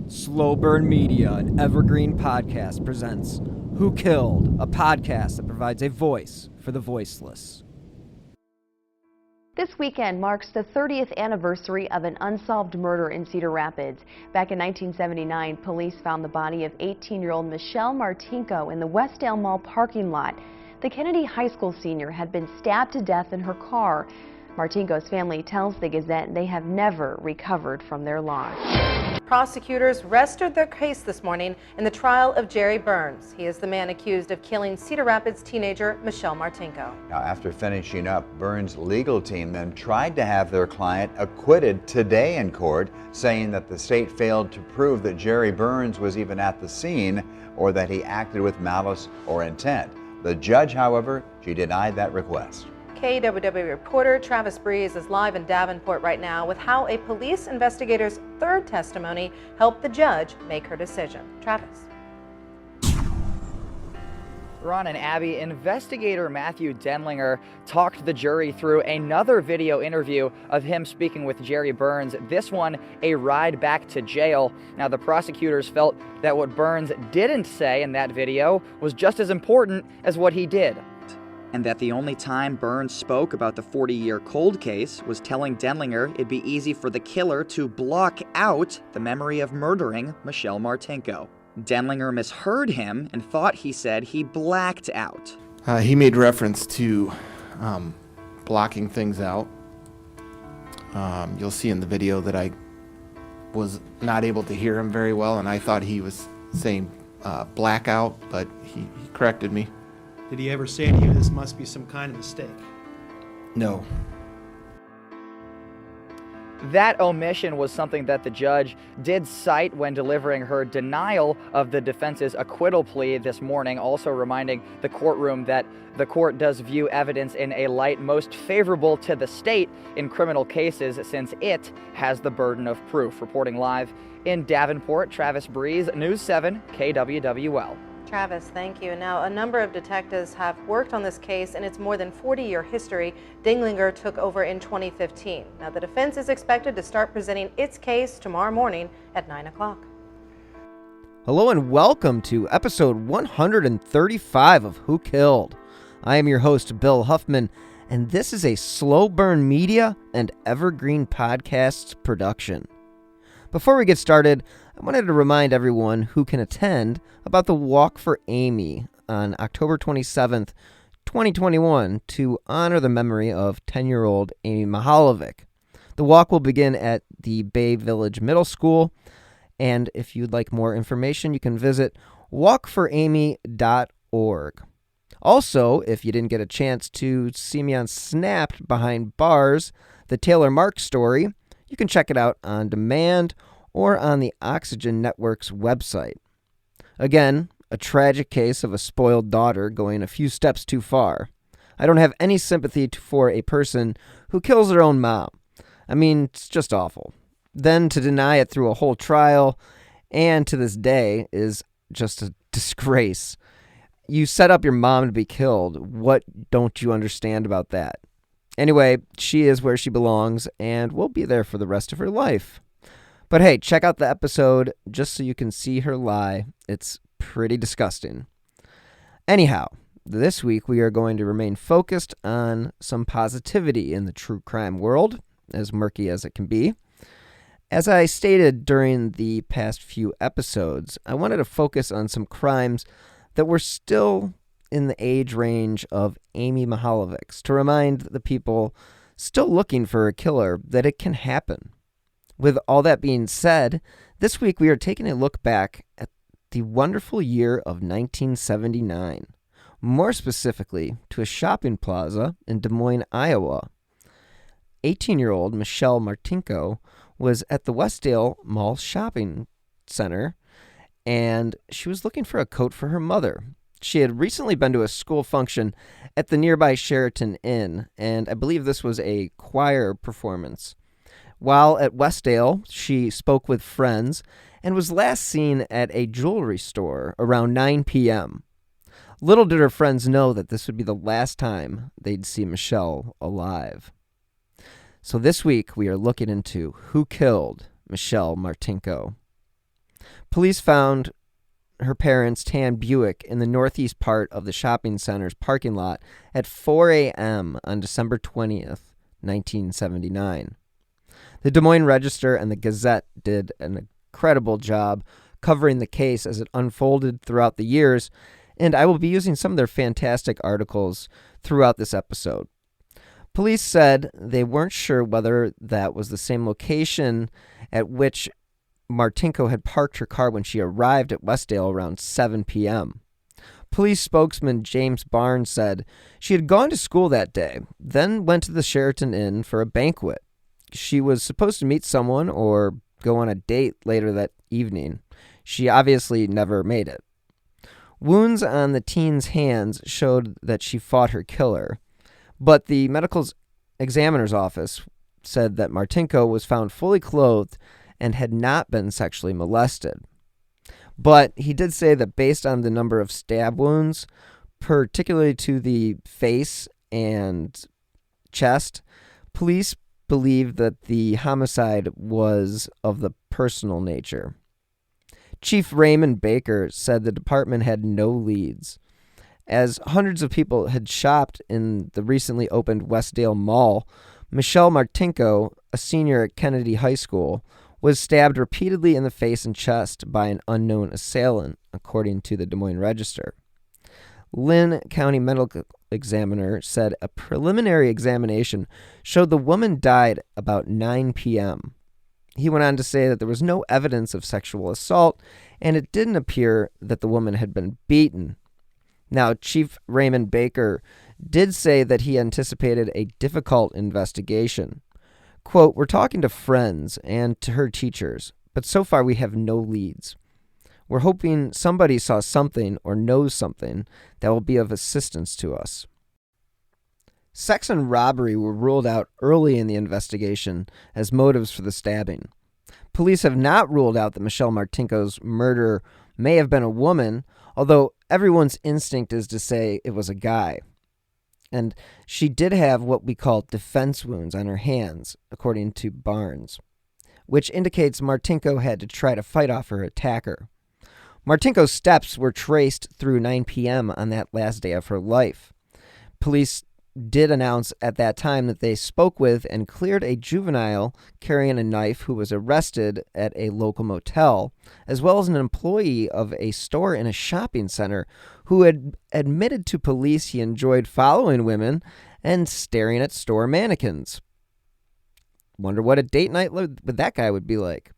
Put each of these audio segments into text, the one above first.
Slow Burn Media and Evergreen Podcast presents Who Killed, a podcast that provides a voice for the voiceless. This weekend marks the 30th anniversary of an unsolved murder in Cedar Rapids. Back in 1979, police found the body of 18-year-old Michelle Martinko in the Westdale Mall parking lot. The Kennedy High School senior had been stabbed to death in her car. Martinko's family tells the Gazette they have never recovered from their loss. Prosecutors rested their case this morning in the trial of Jerry Burns. He is the man accused of killing Cedar Rapids teenager Michelle Martinko. Now, after finishing up, Burns' legal team then tried to have their client acquitted today in court, saying that the state failed to prove that Jerry Burns was even at the scene or that he acted with malice or intent. The judge, however, she denied that request. KWW reporter Travis Breeze is live in Davenport right now with how a police investigator's third testimony helped the judge make her decision. Travis. Ron and Abby, investigator Matthew Denlinger talked the jury through another video interview of him speaking with Jerry Burns, this one a ride back to jail. Now, the prosecutors felt that what Burns didn't say in that video was just as important as what he did. And that the only time Burns spoke about the 40-year cold case was telling Denlinger it'd be easy for the killer to block out the memory of murdering Michelle Martinko. Denlinger misheard him and thought he said he blacked out. He made reference to blocking things out. You'll see in the video that I was not able to hear him very well, and I thought he was saying blackout, but he corrected me. Did he ever say to you, this must be some kind of mistake? No. That omission was something that the judge did cite when delivering her denial of the defense's acquittal plea this morning, also reminding the courtroom that the court does view evidence in a light most favorable to the state in criminal cases since it has the burden of proof. Reporting live in Davenport, Travis Breeze, News 7 KWWL. Travis, thank you. Now, a number of detectives have worked on this case in its more than 40-year history. Denlinger took over in 2015. Now, the defense is expected to start presenting its case tomorrow morning at 9 o'clock. Hello and welcome to episode 135 of Who Killed. I am your host, Bill Huffman, and this is a Slow Burn Media and Evergreen Podcasts production. Before we get started, I wanted to remind everyone who can attend about the Walk for Amy on October 27th, 2021 to honor the memory of 10-year-old Amy Mahalovic. The walk will begin at the Bay Village Middle School, and if you'd like more information, you can visit walkforamy.org. Also, if you didn't get a chance to see me on Snapped Behind Bars, the Taylor Mark story, you can check it out on demand or on the Oxygen Network's website. Again, a tragic case of a spoiled daughter going a few steps too far. I don't have any sympathy for a person who kills their own mom. I mean, it's just awful. Then to deny it through a whole trial and to this day is just a disgrace. You set up your mom to be killed. What don't you understand about that? Anyway, she is where she belongs and will be there for the rest of her life. But hey, check out the episode just so you can see her lie. It's pretty disgusting. Anyhow, this week we are going to remain focused on some positivity in the true crime world, as murky as it can be. As I stated during the past few episodes, I wanted to focus on some crimes that were still in the age range of Amy Mahalovic's to remind the people still looking for a killer that it can happen. With all that being said, this week we are taking a look back at the wonderful year of 1979, more specifically to a shopping plaza in Des Moines, Iowa. 18-year-old Michelle Martinko was at the Westdale Mall Shopping Center, and she was looking for a coat for her mother. She had recently been to a school function at the nearby Sheraton Inn, and I believe this was a choir performance. While at Westdale, she spoke with friends and was last seen at a jewelry store around 9 p.m. Little did her friends know that this would be the last time they'd see Michelle alive. So this week, we are looking into who killed Michelle Martinko. Police found her parents' tan Buick in the northeast part of the shopping center's parking lot at 4 a.m. on December 20th, 1979. The Des Moines Register and the Gazette did an incredible job covering the case as it unfolded throughout the years, and I will be using some of their fantastic articles throughout this episode. Police said they weren't sure whether that was the same location at which Martinko had parked her car when she arrived at Westdale around 7 p.m. Police spokesman James Barnes said she had gone to school that day, then went to the Sheraton Inn for a banquet. She was supposed to meet someone or go on a date later that evening. She obviously never made it. Wounds on the teen's hands showed that she fought her killer, but the medical examiner's office said that Martinko was found fully clothed and had not been sexually molested. But he did say that based on the number of stab wounds, particularly to the face and chest, police believed that the homicide was of the personal nature. Chief Raymond Baker said the department had no leads. As hundreds of people had shopped in the recently opened Westdale Mall, Michelle Martinko, a senior at Kennedy High School, was stabbed repeatedly in the face and chest by an unknown assailant, according to the Des Moines Register. Lynn County Medical Examiner said a preliminary examination showed the woman died about 9 p.m. He went on to say that there was no evidence of sexual assault, and it didn't appear that the woman had been beaten. Now, Chief Raymond Baker did say that he anticipated a difficult investigation. Quote, "We're talking to friends and to her teachers, but so far we have no leads. We're hoping somebody saw something or knows something that will be of assistance to us." Sex and robbery were ruled out early in the investigation as motives for the stabbing. Police have not ruled out that Michelle Martinko's murder may have been a woman, although everyone's instinct is to say it was a guy. And she did have what we call defense wounds on her hands, according to Barnes, which indicates Martinko had to try to fight off her attacker. Martinko's steps were traced through 9 p.m. on that last day of her life. Police did announce at that time that they spoke with and cleared a juvenile carrying a knife who was arrested at a local motel, as well as an employee of a store in a shopping center who had admitted to police he enjoyed following women and staring at store mannequins. Wonder what a date night with that guy would be like.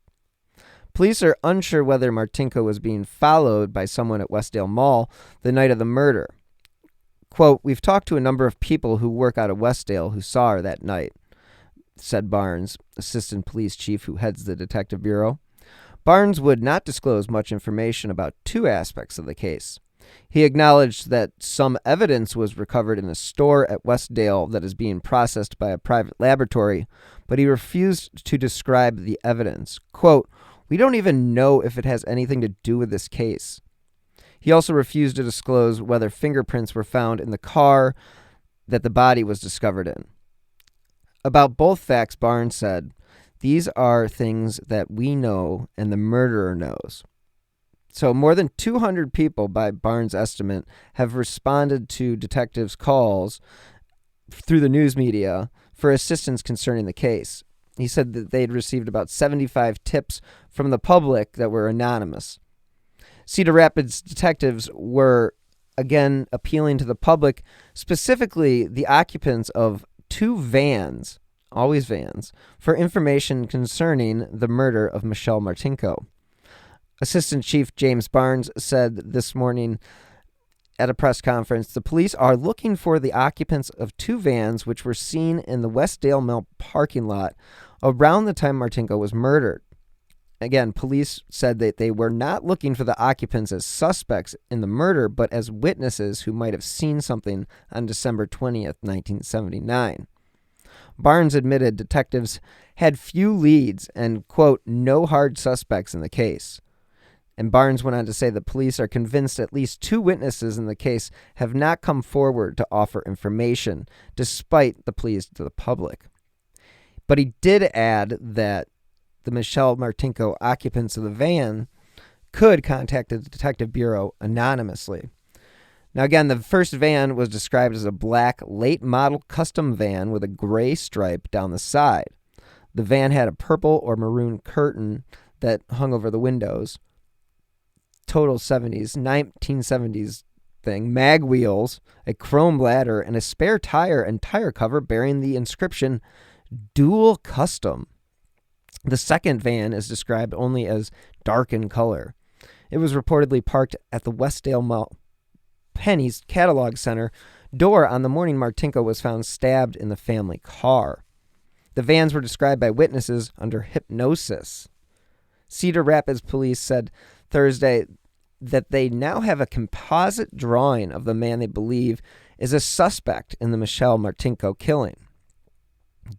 Police are unsure whether Martinko was being followed by someone at Westdale Mall the night of the murder. Quote, "We've talked to a number of people who work out of Westdale who saw her that night," said Barnes, assistant police chief who heads the detective bureau. Barnes would not disclose much information about two aspects of the case. He acknowledged that some evidence was recovered in a store at Westdale that is being processed by a private laboratory, but he refused to describe the evidence. Quote, "We don't even know if it has anything to do with this case." He also refused to disclose whether fingerprints were found in the car that the body was discovered in. About both facts, Barnes said, "These are things that we know and the murderer knows." So more than 200 people, by Barnes' estimate, have responded to detectives' calls through the news media for assistance concerning the case. He said that they'd received about 75 tips from the public that were anonymous. Cedar Rapids detectives were, again, appealing to the public, specifically the occupants of two vans, always vans, for information concerning the murder of Michelle Martinko. Assistant Chief James Barnes said this morning at a press conference, the police are looking for the occupants of two vans which were seen in the Westdale Mill parking lot around the time Martinko was murdered. Again, police said that they were not looking for the occupants as suspects in the murder, but as witnesses who might have seen something on December 20th, 1979. Barnes admitted detectives had few leads and, quote, "no hard suspects in the case." And Barnes went on to say that police are convinced at least two witnesses in the case have not come forward to offer information, despite the pleas to the public. But he did add that the Michelle Martinko occupants of the van could contact the Detective Bureau anonymously. Now, again, the first van was described as a black late model custom van with a gray stripe down the side. The van had a purple or maroon curtain that hung over the windows. Total 1970s thing, mag wheels, a chrome ladder, and a spare tire and tire cover bearing the inscription Dual Custom. The second van is described only as dark in color. It was reportedly parked at the Westdale Mall Penny's Catalog Center door on the morning Martinko was found stabbed in the family car. The vans were described by witnesses under hypnosis. Cedar Rapids police said Thursday that they now have a composite drawing of the man they believe is a suspect in the Michelle Martinko killing.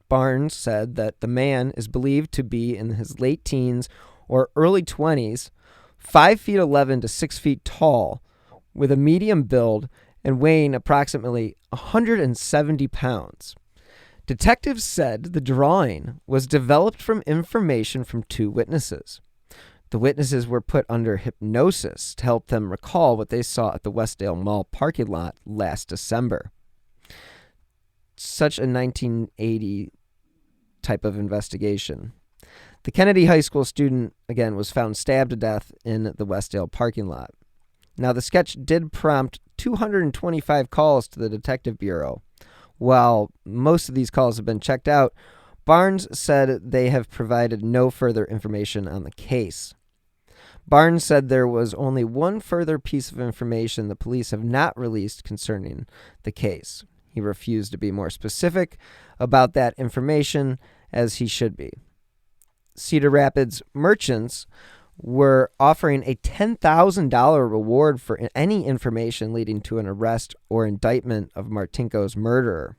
Barnes said that the man is believed to be in his late teens or early 20s, 5'11" to 6 feet tall, with a medium build and weighing approximately 170 pounds. Detectives said the drawing was developed from information from two witnesses. The witnesses were put under hypnosis to help them recall what they saw at the Westdale Mall parking lot last December. Such a 1980 type of investigation. The Kennedy High School student, again, was found stabbed to death in the Westdale parking lot. Now, the sketch did prompt 225 calls to the Detective Bureau. While most of these calls have been checked out, Barnes said they have provided no further information on the case. Barnes said there was only one further piece of information the police have not released concerning the case. He refused to be more specific about that information, as he should be. Cedar Rapids merchants were offering a $10,000 reward for any information leading to an arrest or indictment of Martinko's murderer.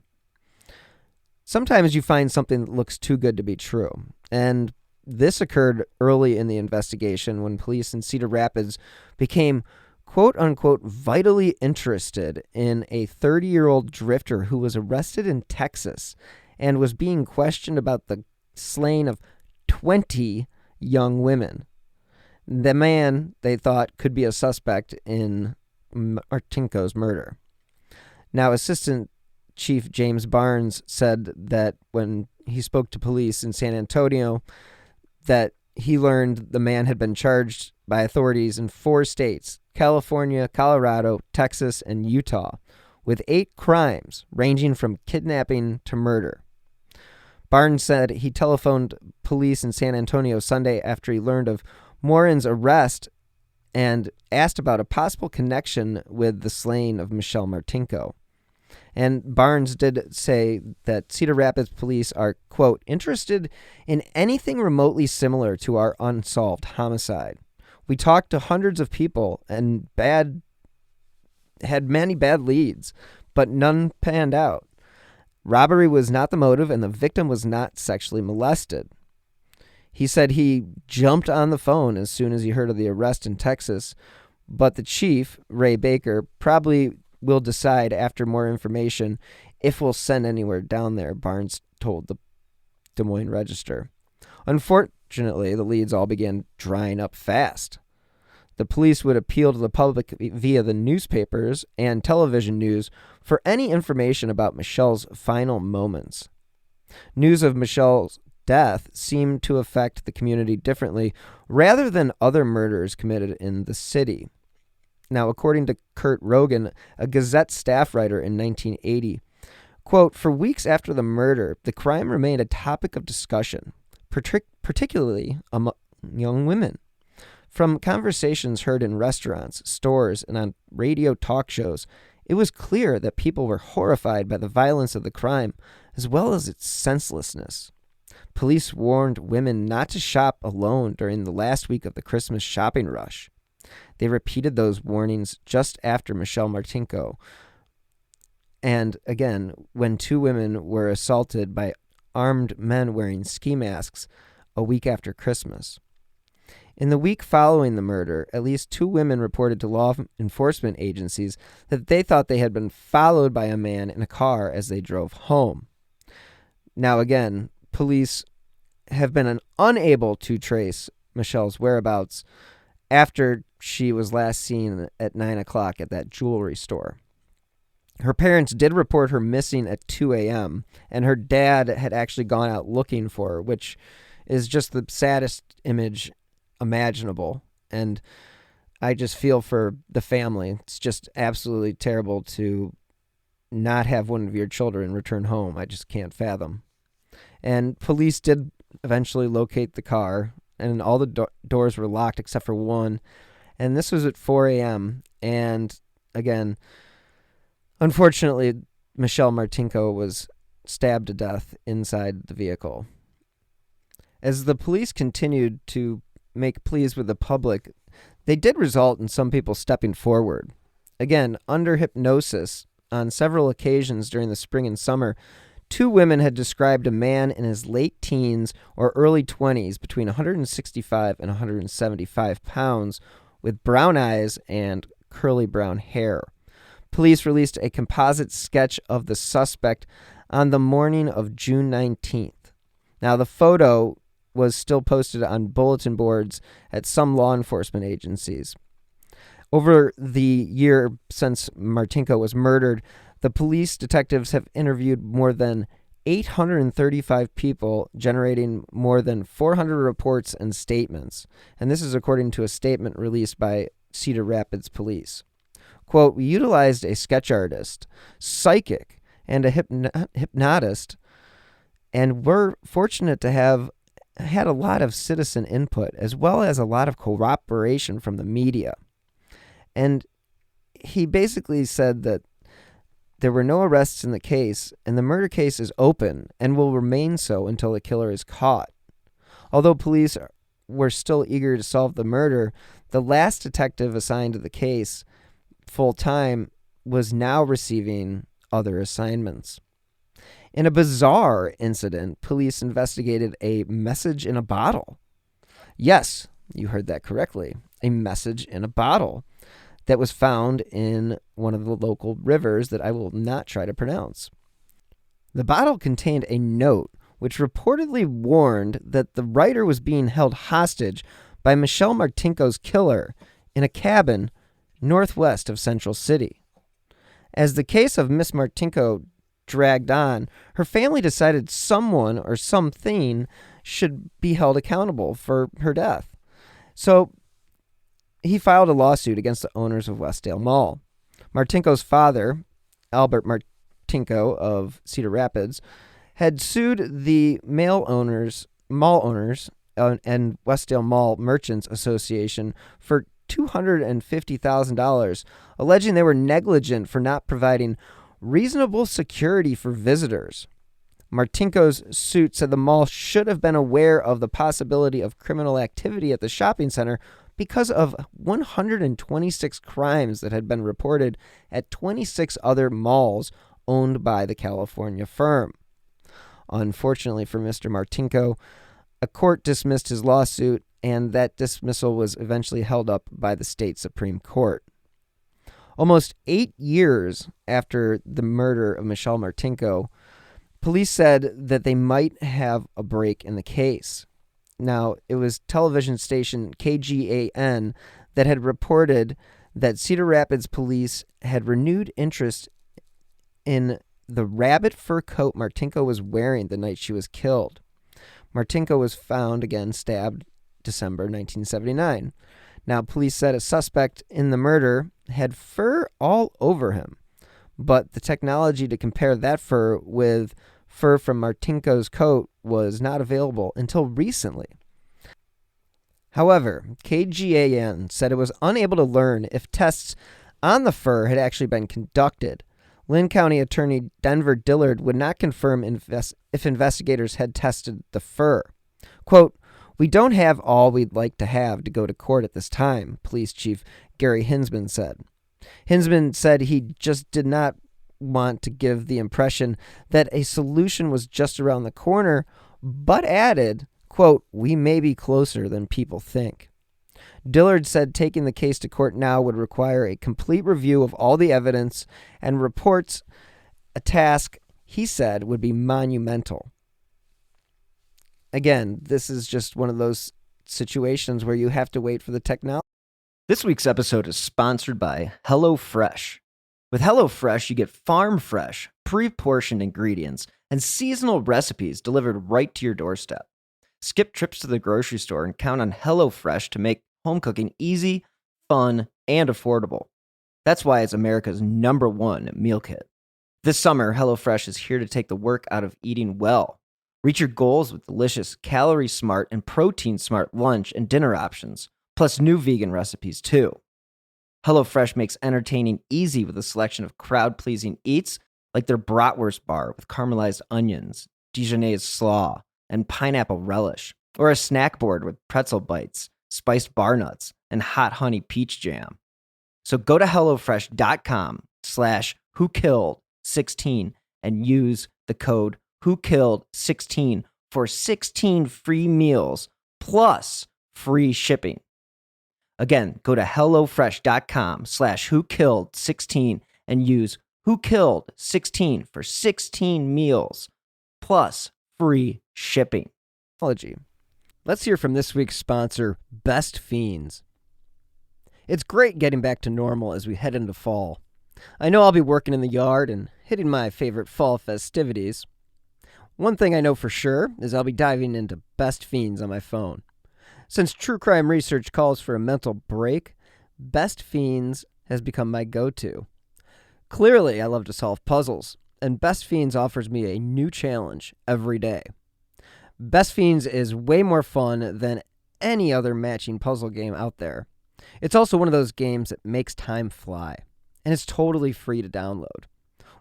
Sometimes you find something that looks too good to be true, and this occurred early in the investigation when police in Cedar Rapids became quote-unquote vitally interested in a 30-year-old drifter who was arrested in Texas and was being questioned about the slaying of 20 young women. The man, they thought, could be a suspect in Martinko's murder. Now, Assistant Chief James Barnes said that when he spoke to police in San Antonio, that he learned the man had been charged by authorities in 4 states, California, Colorado, Texas, and Utah, with 8 crimes ranging from kidnapping to murder. Barnes said he telephoned police in San Antonio Sunday after he learned of Morin's arrest and asked about a possible connection with the slaying of Michelle Martinko. And Barnes did say that Cedar Rapids police are, quote, interested in anything remotely similar to our unsolved homicide. We talked to hundreds of people and had many bad leads, but none panned out. Robbery was not the motive, and the victim was not sexually molested. He said he jumped on the phone as soon as he heard of the arrest in Texas, but the chief, Ray Baker, probably will decide after more information if we'll send anywhere down there, Barnes told the Des Moines Register. Unfortunately, the leads all began drying up fast. The police would appeal to the public via the newspapers and television news for any information about Michelle's final moments. News of Michelle's death seemed to affect the community differently rather than other murders committed in the city. Now, according to Kurt Rogan, a Gazette staff writer in 1980, quote, for weeks after the murder, the crime remained a topic of discussion, particularly among young women. From conversations heard in restaurants, stores, and on radio talk shows, it was clear that people were horrified by the violence of the crime, as well as its senselessness. Police warned women not to shop alone during the last week of the Christmas shopping rush. They repeated those warnings just after Michelle Martinko. And again, when 2 women were assaulted by armed men wearing ski masks a week after Christmas. In the week following the murder, at least 2 women reported to law enforcement agencies that they thought they had been followed by a man in a car as they drove home. Now again, police have been unable to trace Michelle's whereabouts after she was last seen at 9 o'clock at that jewelry store. Her parents did report her missing at 2 a.m., and her dad had actually gone out looking for her, which is just the saddest image imaginable. And I just feel for the family. It's just absolutely terrible to not have one of your children return home. I just can't fathom. And police did eventually locate the car, and all the doors were locked except for one. And this was at 4 a.m. And again, unfortunately, Michelle Martinko was stabbed to death inside the vehicle. As the police continued to make pleas with the public, they did result in some people stepping forward. Again, under hypnosis, on several occasions during the spring and summer, 2 women had described a man in his late teens or early 20s, between 165 and 175 pounds, with brown eyes and curly brown hair. Police released a composite sketch of the suspect on the morning of June 19th. Now, the photo was still posted on bulletin boards at some law enforcement agencies. Over the year since Martinko was murdered, the police detectives have interviewed more than 835 people, generating more than 400 reports and statements. And this is according to a statement released by Cedar Rapids Police. Quote, "We utilized a sketch artist, psychic, and a hypnotist, and we're fortunate to have had a lot of citizen input, as well as a lot of cooperation from the media." And he basically said that there were no arrests in the case, and the murder case is open and will remain so until the killer is caught. Although police were still eager to solve the murder, the last detective assigned to the case full-time was now receiving other assignments. In a bizarre incident, police investigated a message in a bottle. Yes, you heard that correctly. A message in a bottle that was found in one of the local rivers that I will not try to pronounce. The bottle contained a note which reportedly warned that the writer was being held hostage by Michelle Martinko's killer in a cabin northwest of Central City. As the case of Miss Martinko dragged on, her family decided someone or something should be held accountable for her death. So he filed a lawsuit against the owners of Westdale Mall. Martinko's father, Albert Martinko of Cedar Rapids, had sued the mall owners, and Westdale Mall Merchants Association for $250,000, alleging they were negligent for not providing reasonable security for visitors. Martinko's suit said the mall should have been aware of the possibility of criminal activity at the shopping center because of 126 crimes that had been reported at 26 other malls owned by the California firm. Unfortunately for Mr. Martinko, a court dismissed his lawsuit, and that dismissal was eventually held up by the state Supreme Court. Almost 8 years after the murder of Michelle Martinko, police said that they might have a break in the case. Now, it was television station KGAN that had reported that Cedar Rapids police had renewed interest in the rabbit fur coat Martinko was wearing the night she was killed. Martinko was found again stabbed December 1979. Now, police said a suspect in the murder had fur all over him, but the technology to compare that fur with fur from Martinko's coat was not available until recently. However, KGAN said it was unable to learn if tests on the fur had actually been conducted. Lynn County Attorney Denver Dillard would not confirm if investigators had tested the fur. Quote, "We don't have all we'd like to have to go to court at this time," Police Chief Gary Hinsman said. Hinsman said he just did not want to give the impression that a solution was just around the corner, but added, quote, "We may be closer than people think." Dillard said taking the case to court now would require a complete review of all the evidence and reports, a task he said would be monumental. Again, this is just one of those situations where you have to wait for the technology. This week's episode is sponsored by HelloFresh. With HelloFresh, you get farm-fresh, pre-portioned ingredients and seasonal recipes delivered right to your doorstep. Skip trips to the grocery store and count on HelloFresh to make home cooking easy, fun, and affordable. That's why it's America's #1 meal kit. This summer, HelloFresh is here to take the work out of eating well. Reach your goals with delicious, calorie-smart, and protein-smart lunch and dinner options, plus new vegan recipes, too. HelloFresh makes entertaining easy with a selection of crowd-pleasing eats like their bratwurst bar with caramelized onions, Dijonnaise slaw, and pineapple relish, or a snack board with pretzel bites, spiced bar nuts, and hot honey peach jam. So go to HelloFresh.com/WhoKilled16 and use the code WhoKilled16 for 16 free meals plus free shipping. Again, go to HelloFresh.com/WhoKilled16 and use WhoKilled16 for 16 meals plus free shipping. Apology. Let's hear from this week's sponsor, Best Fiends. It's great getting back to normal as we head into fall. I know I'll be working in the yard and hitting my favorite fall festivities. One thing I know for sure is I'll be diving into Best Fiends on my phone. Since true crime research calls for a mental break, Best Fiends has become my go-to. Clearly, I love to solve puzzles, and Best Fiends offers me a new challenge every day. Best Fiends is way more fun than any other matching puzzle game out there. It's also one of those games that makes time fly, and it's totally free to download.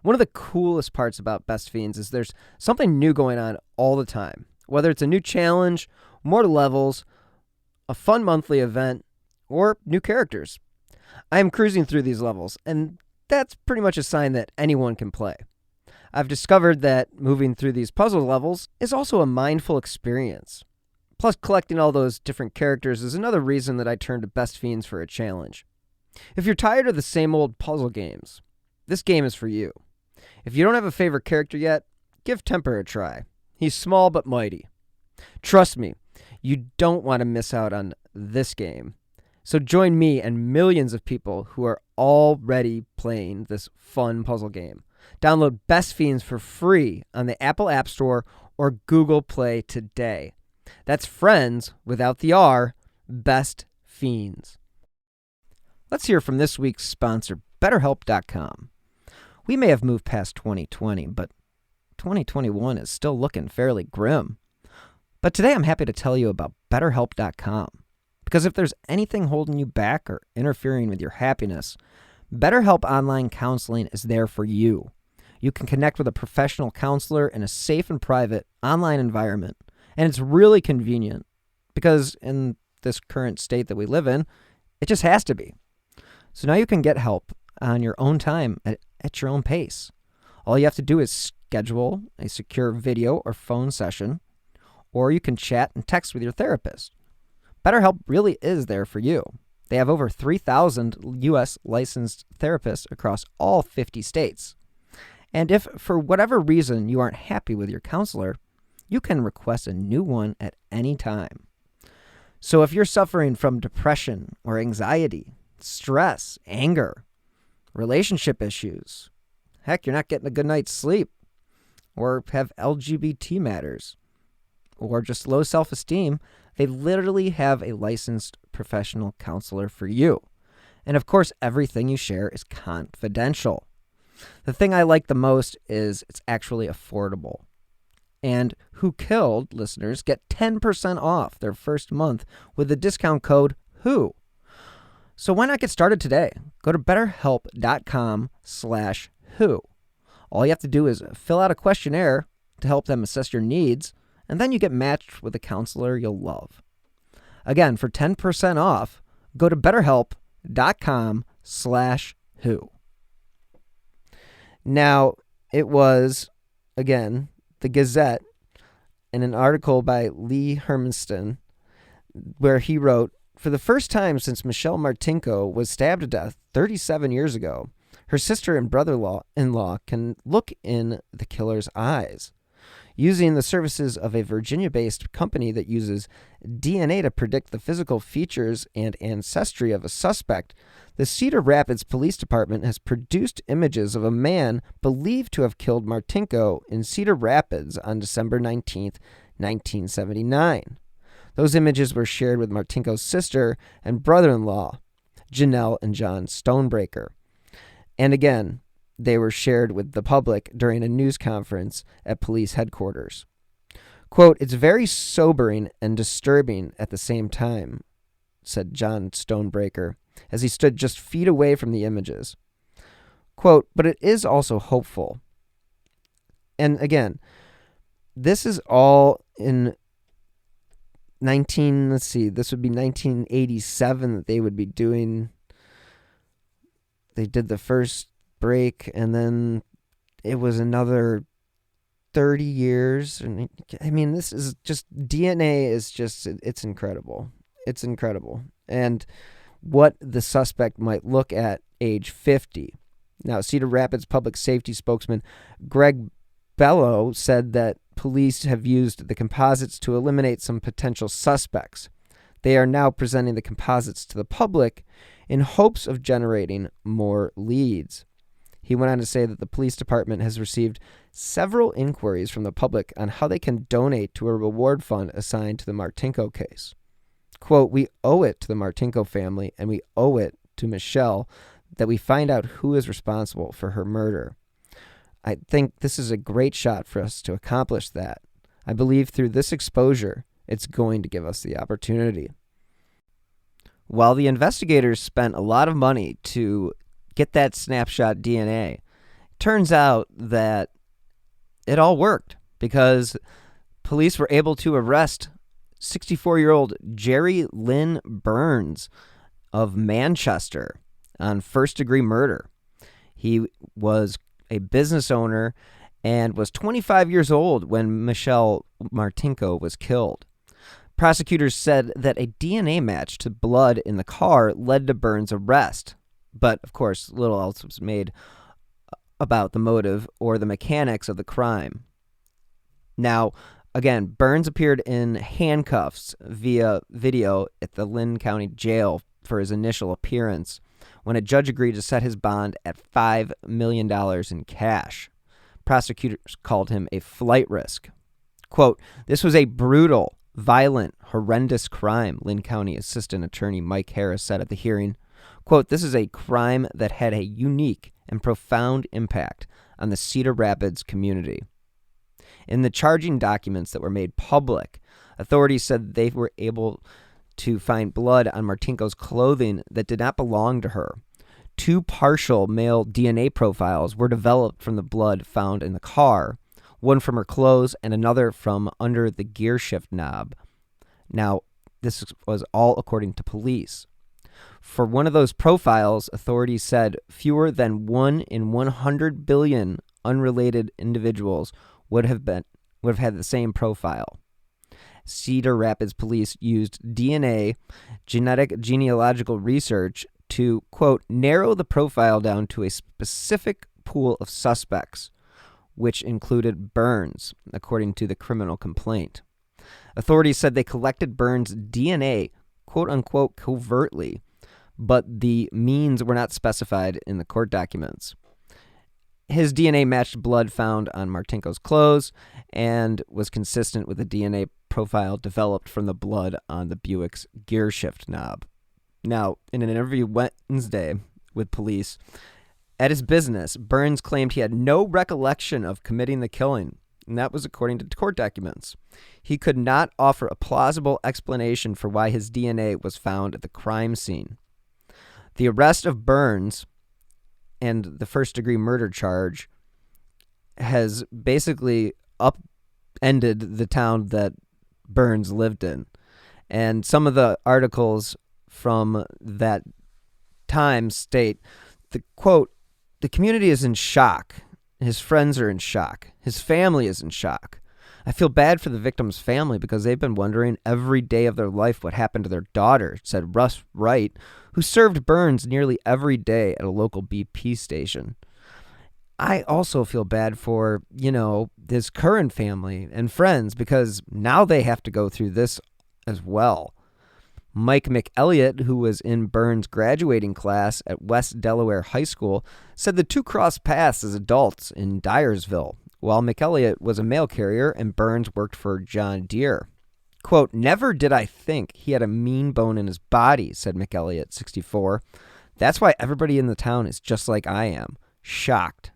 One of the coolest parts about Best Fiends is there's something new going on all the time, whether it's a new challenge, more levels, a fun monthly event, or new characters. I am cruising through these levels, and that's pretty much a sign that anyone can play. I've discovered that moving through these puzzle levels is also a mindful experience. Plus, collecting all those different characters is another reason that I turn to Best Fiends for a challenge. If you're tired of the same old puzzle games, this game is for you. If you don't have a favorite character yet, give Temper a try. He's small but mighty. Trust me, you don't want to miss out on this game. So join me and millions of people who are already playing this fun puzzle game. Download Best Fiends for free on the Apple App Store or Google Play today. That's friends without the R, Best Fiends. Let's hear from this week's sponsor, BetterHelp.com. We may have moved past 2020, but 2021 is still looking fairly grim. But today I'm happy to tell you about BetterHelp.com. Because if there's anything holding you back or interfering with your happiness, BetterHelp Online Counseling is there for you. You can connect with a professional counselor in a safe and private online environment. And it's really convenient because in this current state that we live in, it just has to be. So now you can get help on your own time at your own pace. All you have to do is schedule a secure video or phone session, or you can chat and text with your therapist. BetterHelp really is there for you. They have over 3,000 U.S. licensed therapists across all 50 states. And if, for whatever reason, you aren't happy with your counselor, you can request a new one at any time. So if you're suffering from depression or anxiety, stress, anger, relationship issues, heck, you're not getting a good night's sleep, or have LGBT matters, or just low self-esteem, they literally have a licensed professional counselor for you. And of course, everything you share is confidential. The thing I like the most is it's actually affordable. And Who Killed listeners get 10% off their first month with the discount code WHO. So why not get started today? Go to betterhelp.com/WHO. All you have to do is fill out a questionnaire to help them assess your needs, and then you get matched with a counselor you'll love. Again, for 10% off, go to betterhelp.com/WHO. Now, it was, again, the Gazette in an article by Lee Hermanston where he wrote, "For the first time since Michelle Martinko was stabbed to death 37 years ago, her sister and brother-in-law can look in the killer's eyes. Using the services of a Virginia-based company that uses DNA to predict the physical features and ancestry of a suspect, the Cedar Rapids Police Department has produced images of a man believed to have killed Martinko in Cedar Rapids on December 19th, 1979. Those images were shared with Martinko's sister and brother-in-law, Janelle and John Stonebreaker. And again, they were shared with the public during a news conference at police headquarters. Quote, "It's very sobering and disturbing at the same time," said John Stonebreaker, as he stood just feet away from the images. Quote, "But it is also hopeful." And again, this is all in this would be 1987 that they would be doing. They did the first break, and then it was another 30 years. And I mean, this is just, DNA is just, it's incredible. It's incredible. And what the suspect might look at age 50. Now, Cedar Rapids public safety spokesman Greg Bello said that police have used the composites to eliminate some potential suspects. They are now presenting the composites to the public in hopes of generating more leads. He went on to say that the police department has received several inquiries from the public on how they can donate to a reward fund assigned to the Martinko case. Quote, "We owe it to the Martinko family, and we owe it to Michelle that we find out who is responsible for her murder. I think this is a great shot for us to accomplish that. I believe through this exposure, it's going to give us the opportunity." While the investigators spent a lot of money to get that snapshot DNA, turns out that it all worked because police were able to arrest 64-year-old Jerry Lynn Burns of Manchester on first-degree murder. He was a business owner and was 25 years old when Michelle Martinko was killed. Prosecutors said that a DNA match to blood in the car led to Burns' arrest. But, of course, little else was made about the motive or the mechanics of the crime. Now, again, Burns appeared in handcuffs via video at the Lynn County Jail for his initial appearance when a judge agreed to set his bond at $5 million in cash. Prosecutors called him a flight risk. Quote, "This was a brutal, violent, horrendous crime," Lynn County Assistant Attorney Mike Harris said at the hearing. Quote, "This is a crime that had a unique and profound impact on the Cedar Rapids community." In the charging documents that were made public, authorities said they were able to find blood on Martinko's clothing that did not belong to her. 2 partial male DNA profiles were developed from the blood found in the car, one from her clothes and another from under the gear shift knob. Now, this was all according to police. For one of those profiles, authorities said fewer than 1 in 100 billion unrelated individuals would have had the same profile. Cedar Rapids police used DNA, genetic genealogical research, to, quote, "narrow the profile down to a specific pool of suspects," which included Burns, according to the criminal complaint. Authorities said they collected Burns' DNA, quote unquote, covertly, but the means were not specified in the court documents. His DNA matched blood found on Martinko's clothes and was consistent with the DNA profile developed from the blood on the Buick's gear shift knob. Now, in an interview Wednesday with police, at his business, Burns claimed he had no recollection of committing the killing, and that was according to court documents. He could not offer a plausible explanation for why his DNA was found at the crime scene. The arrest of Burns and the first-degree murder charge has basically upended the town that Burns lived in. And some of the articles from that time state, the quote, "The community is in shock. His friends are in shock. His family is in shock. I feel bad for the victim's family because they've been wondering every day of their life what happened to their daughter," said Russ Wright, who served Burns nearly every day at a local BP station. I also feel bad for, his current family and friends because now they have to go through this as well. Mike McElliott, who was in Burns' graduating class at West Delaware High School, said the two crossed paths as adults in Dyersville, while McElliott was a mail carrier and Burns worked for John Deere. Quote, "Never did I think he had a mean bone in his body," said McElliott, 64. "That's why everybody in the town is just like I am, shocked."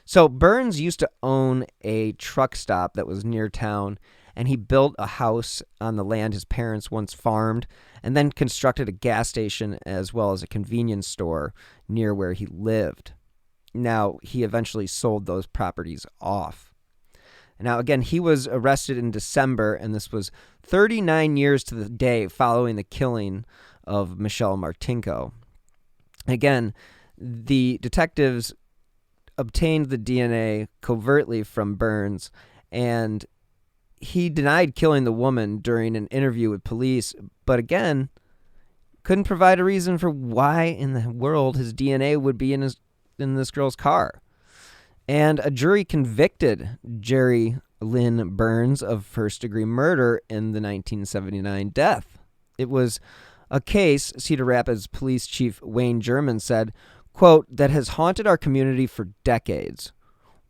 So Burns used to own a truck stop that was near town, and he built a house on the land his parents once farmed, and then constructed a gas station as well as a convenience store near where he lived. Now, he eventually sold those properties off. Now, again, he was arrested in December, and this was 39 years to the day following the killing of Michelle Martinko. Again, the detectives obtained the DNA covertly from Burns, and he denied killing the woman during an interview with police, but again, couldn't provide a reason for why in the world his DNA would be in this girl's car. And a jury convicted Jerry Lynn Burns of first-degree murder in the 1979 death. It was a case, Cedar Rapids Police Chief Wayne German said, quote, "that has haunted our community for decades.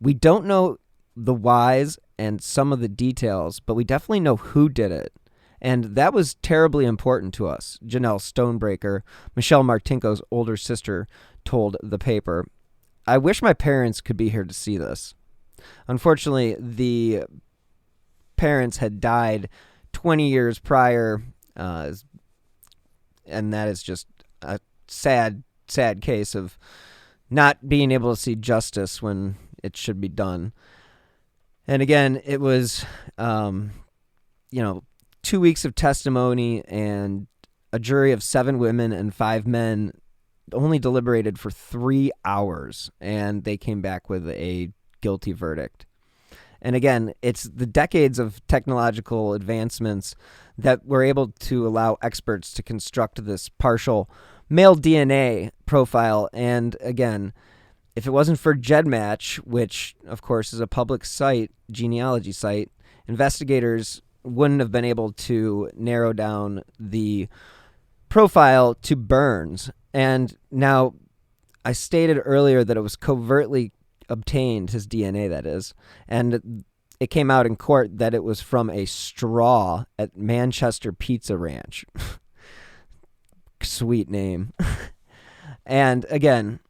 We don't know the whys and some of the details, but we definitely know who did it. And that was terribly important to us," Janelle Stonebreaker, Michelle Martinko's older sister, told the paper. "I wish my parents could be here to see this." Unfortunately, the parents had died 20 years prior, and that is just a sad case of not being able to see justice when it should be done. And again, it was, 2 weeks of testimony, and a jury of 7 women and 5 men only deliberated for 3 hours, and they came back with a guilty verdict. And again, it's the decades of technological advancements that were able to allow experts to construct this partial male DNA profile. And again, if it wasn't for GEDmatch, which of course is a public site, genealogy site, investigators wouldn't have been able to narrow down the profile to Burns. And now, I stated earlier that it was covertly obtained, his DNA that is, and it came out in court that it was from a straw at Manchester Pizza Ranch. Sweet name. And again,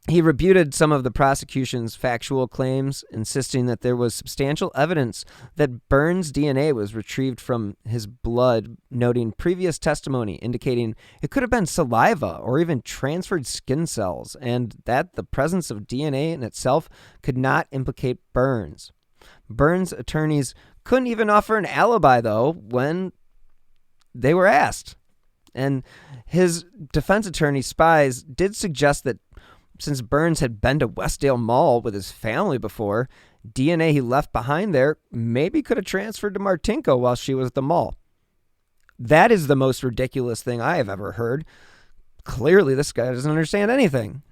he rebuted some of the prosecution's factual claims, insisting that there was substantial evidence that Burns' DNA was retrieved from his blood, noting previous testimony indicating it could have been saliva or even transferred skin cells, and that the presence of DNA in itself could not implicate Burns. Burns' attorneys couldn't even offer an alibi, though, when they were asked. And his defense attorney, Spies, did suggest that since Burns had been to Westdale Mall with his family before, DNA he left behind there maybe could have transferred to Martinko while she was at the mall. That is the most ridiculous thing I have ever heard. Clearly, this guy doesn't understand anything.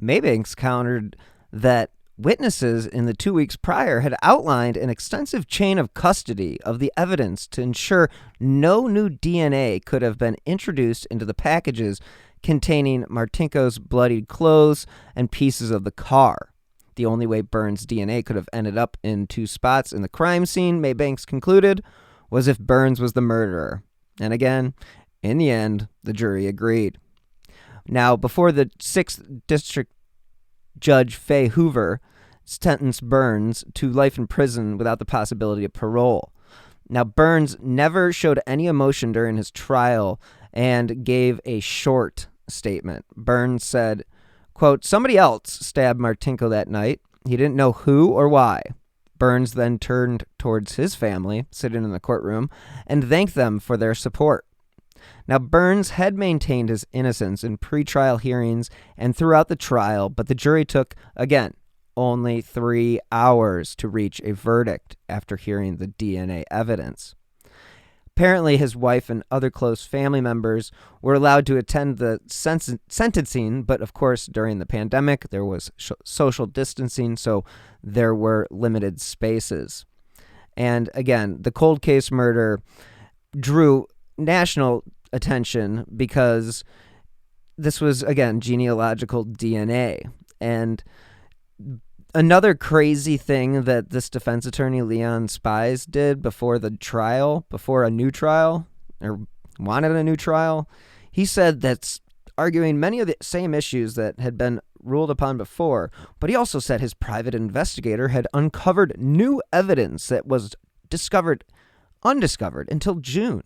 Maybanks countered that witnesses in the 2 weeks prior had outlined an extensive chain of custody of the evidence to ensure no new DNA could have been introduced into the packages containing Martinko's bloodied clothes and pieces of the car. The only way Burns' DNA could have ended up in 2 spots in the crime scene, Maybanks concluded, was if Burns was the murderer. And again, in the end, the jury agreed. Now, before the 6th District Judge Fay Hoover sentenced Burns to life in prison without the possibility of parole. Now, Burns never showed any emotion during his trial and gave a short statement. Burns said, quote, "Somebody else stabbed Martinko that night. He didn't know who or why." Burns then turned towards his family, sitting in the courtroom, and thanked them for their support. Now, Burns had maintained his innocence in pretrial hearings and throughout the trial, but the jury took, again, only 3 hours to reach a verdict after hearing the DNA evidence. Apparently, his wife and other close family members were allowed to attend the sentencing, but of course, during the pandemic, there was social distancing, so there were limited spaces. And again, the cold case murder drew national attention because this was, again, genealogical DNA. And another crazy thing that this defense attorney, Leon Spies, did before a new trial, or wanted a new trial, he said that's arguing many of the same issues that had been ruled upon before, but he also said his private investigator had uncovered new evidence that was undiscovered until June.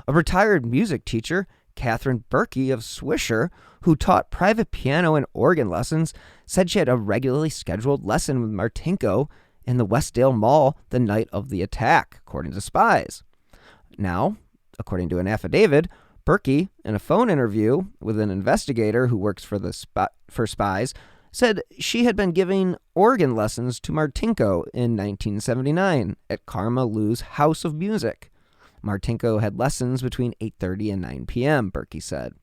A retired music teacher, Catherine Berkey of Swisher, who taught private piano and organ lessons, said she had a regularly scheduled lesson with Martinko in the Westdale Mall the night of the attack, according to Spies. Now, according to an affidavit, Berkey, in a phone interview with an investigator who works for Spies, said she had been giving organ lessons to Martinko in 1979 at Karma Lou's House of Music. Martinko had lessons between 8:30 and 9 p.m., Berkey said.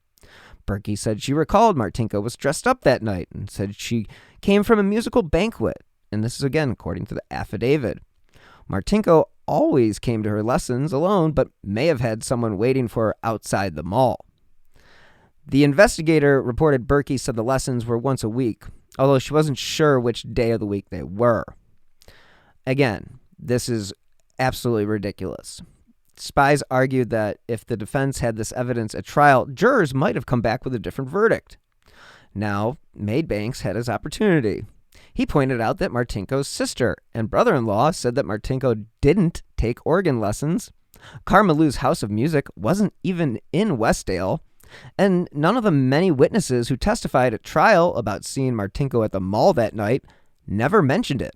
Berkey said she recalled Martinko was dressed up that night and said she came from a musical banquet, and this is again according to the affidavit. Martinko always came to her lessons alone, but may have had someone waiting for her outside the mall. The investigator reported Berkey said the lessons were once a week, although she wasn't sure which day of the week they were. Again, this is absolutely ridiculous. Spies argued that if the defense had this evidence at trial, jurors might have come back with a different verdict. Now, Maybanks had his opportunity. He pointed out that Martinko's sister and brother-in-law said that Martinko didn't take organ lessons. Karma Lou's House of Music wasn't even in Westdale, and none of the many witnesses who testified at trial about seeing Martinko at the mall that night never mentioned it.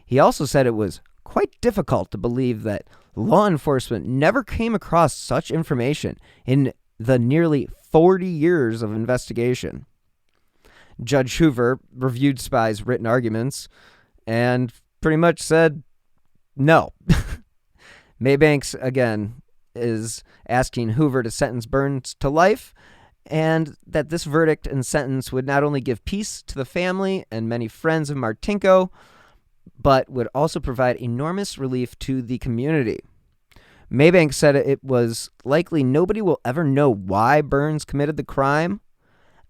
He also said it was quite difficult to believe that law enforcement never came across such information in the nearly 40 years of investigation. Judge Hoover reviewed Spies' written arguments and pretty much said no. Maybanks, again, is asking Hoover to sentence Burns to life, and that this verdict and sentence would not only give peace to the family and many friends of Martinko, but would also provide enormous relief to the community. Maybank said it was likely nobody will ever know why Burns committed the crime.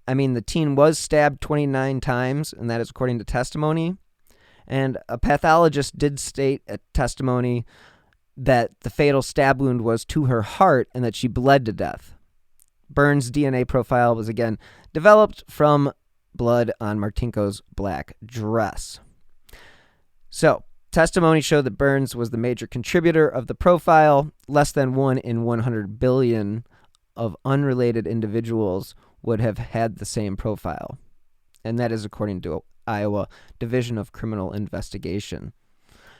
I mean, the teen was stabbed 29 times, and that is according to testimony. And a pathologist did state at testimony that the fatal stab wound was to her heart and that she bled to death. Burns' DNA profile was again developed from blood on Martinko's black dress. So, testimony showed that Burns was the major contributor of the profile. Less than 1 in 100 billion of unrelated individuals would have had the same profile. And that is according to Iowa Division of Criminal Investigation.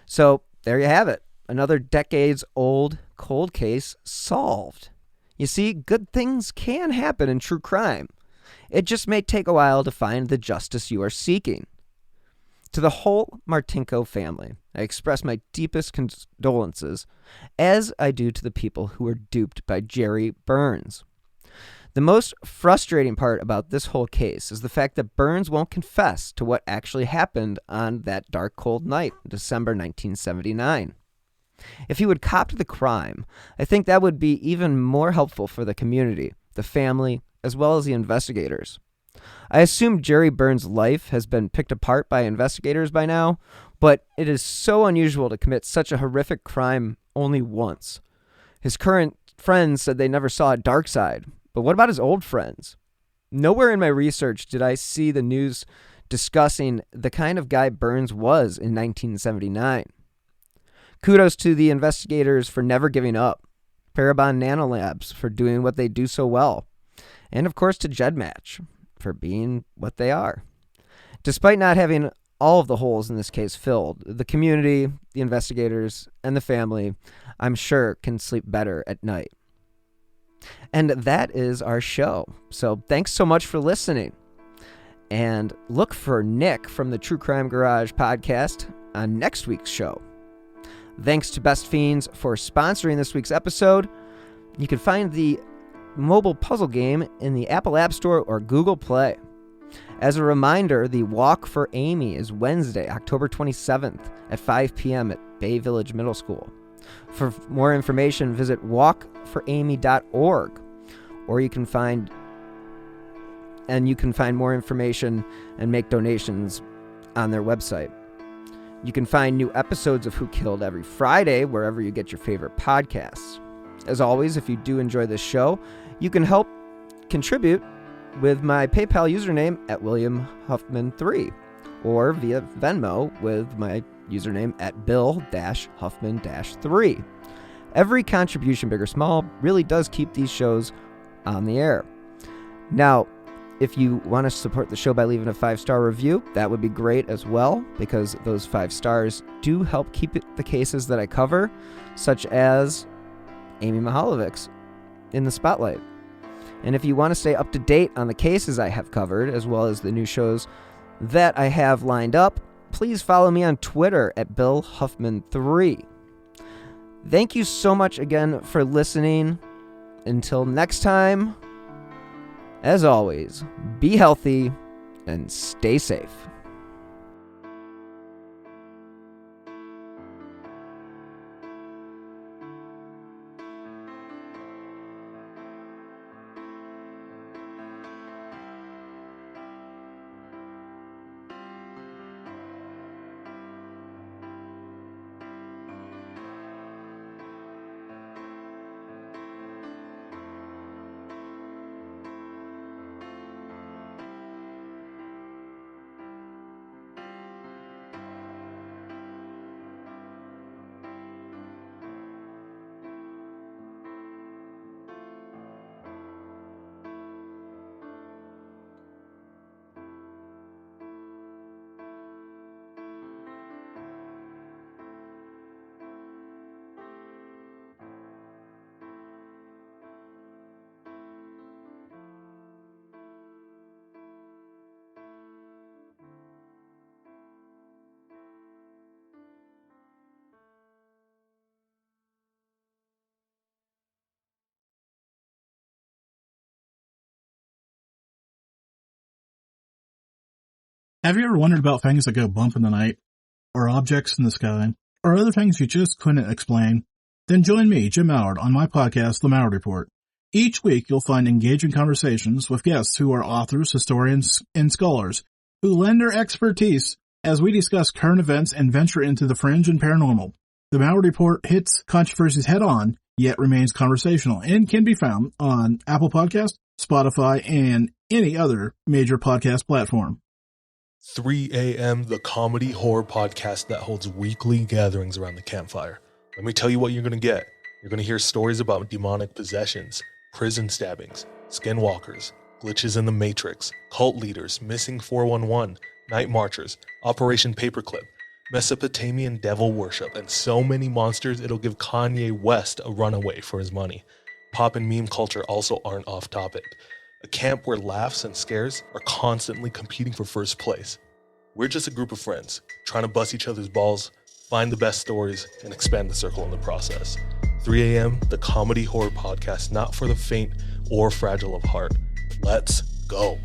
So, there you have it. Another decades-old cold case solved. You see, good things can happen in true crime. It just may take a while to find the justice you are seeking. To the whole Martinko family, I express my deepest condolences, as I do to the people who were duped by Jerry Burns. The most frustrating part about this whole case is the fact that Burns won't confess to what actually happened on that dark, cold night, December 1979. If he would cop to the crime, I think that would be even more helpful for the community, the family, as well as the investigators. I assume Jerry Burns' life has been picked apart by investigators by now, but it is so unusual to commit such a horrific crime only once. His current friends said they never saw a dark side, but what about his old friends? Nowhere in my research did I see the news discussing the kind of guy Burns was in 1979. Kudos to the investigators for never giving up, Parabon Nanolabs for doing what they do so well, and of course to GEDmatch for being what they are. Despite not having all of the holes in this case filled, the community, the investigators, and the family, I'm sure, can sleep better at night. And that is our show. So thanks so much for listening. And look for Nick from the True Crime Garage podcast on next week's show. Thanks to Best Fiends for sponsoring this week's episode. You can find the mobile puzzle game in the Apple App Store or Google Play. As a reminder, the Walk for Amy is Wednesday, October 27th at 5 p.m. at Bay Village Middle School. For more information, visit walkforamy.org, or you can find more information and make donations on their website. You can find new episodes of Who Killed every Friday wherever you get your favorite podcasts. As always, if you do enjoy this show, you can help contribute with my PayPal username at WilliamHuffman3 or via Venmo with my username at Bill-Huffman-3. Every contribution, big or small, really does keep these shows on the air. Now, if you want to support the show by leaving a 5-star review, that would be great as well, because those 5 stars do help keep the cases that I cover, such as Amy Mihaljevics in the spotlight. And if you want to stay up to date on the cases I have covered, as well as the new shows that I have lined up, please follow me on Twitter at BillHuffman3. Thank you so much again for listening. Until next time, as always, be healthy and stay safe. Have you ever wondered about things that go bump in the night, or objects in the sky, or other things you just couldn't explain? Then join me, Jim Mallard, on my podcast, The Mallard Report. Each week you'll find engaging conversations with guests who are authors, historians, and scholars who lend their expertise as we discuss current events and venture into the fringe and paranormal. The Mallard Report hits controversies head on, yet remains conversational, and can be found on Apple Podcasts, Spotify, and any other major podcast platform. 3 a.m., the comedy horror podcast that holds weekly gatherings around the campfire. Let me tell you what you're going to get. You're going to hear stories about demonic possessions, prison stabbings, skinwalkers, glitches in the Matrix, cult leaders, missing 411, night marchers, Operation Paperclip, Mesopotamian devil worship, and so many monsters it'll give Kanye West a runaway for his money. Pop and meme culture also aren't off topic. A camp where laughs and scares are constantly competing for first place. We're just a group of friends, trying to bust each other's balls, find the best stories, and expand the circle in the process. 3 a.m., the comedy horror podcast not for the faint or fragile of heart. Let's go.